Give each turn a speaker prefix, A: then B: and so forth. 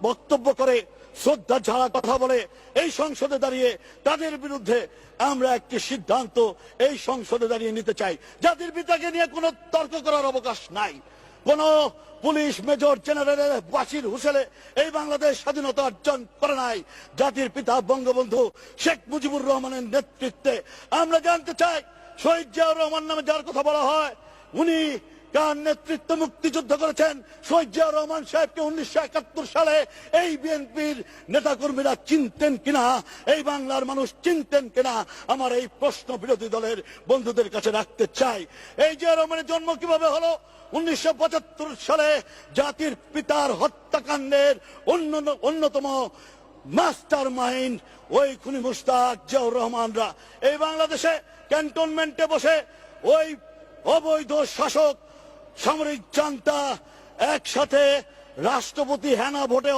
A: বক্তব্য করে, শ্রদ্ধা ছাড়া কথা বলে এই সংসদে দাঁড়িয়ে তাদের বিরুদ্ধে আমরা একটি সিদ্ধান্ত এই সংসদে দাঁড়িয়ে নিতে চাই। জাতির পিতাকে নিয়ে কোনো তর্ক করার অবকাশ নাই। কোন পুলিশ মেজর জেনারেলের বাসির হুসেলে এই বাংলাদেশ স্বাধীনতা অর্জন করে নাই। জাতির পিতা বঙ্গবন্ধু শেখ মুজিবুর রহমানের নেতৃত্বে আমরা জানতে চাই, শহীদ জিয়াউর রহমান নামে যার কথা বলা হয়, উনি কার নেতৃত্বে মুক্তিযুদ্ধ করেছেন? শহীদ জিয়াউর রহমান সাহেবকে 1971 সালে এই বিএনপির নেতাকর্মীরা চিনতেন কিনা, এই বাংলার মানুষ চিনতেন কিনা, আমার এই প্রশ্ন বিরোধী দলের বন্ধুদের কাছে রাখতে চাই। এই জিয়াউর রহমানের জন্ম কিভাবে হলো? 1975 সালে জাতির পিতার হত্যাকাণ্ডের অন্যতম মাস্টার মাইন্ড ওই খুনি মুশতাক জিয়াউর রহমানরা এই বাংলাদেশে ক্যান্টনমেন্টে বসে ওই অবৈধ শাসক সামরিক জান্তা একসাথে রাষ্ট্রপতি হেনা ভোটে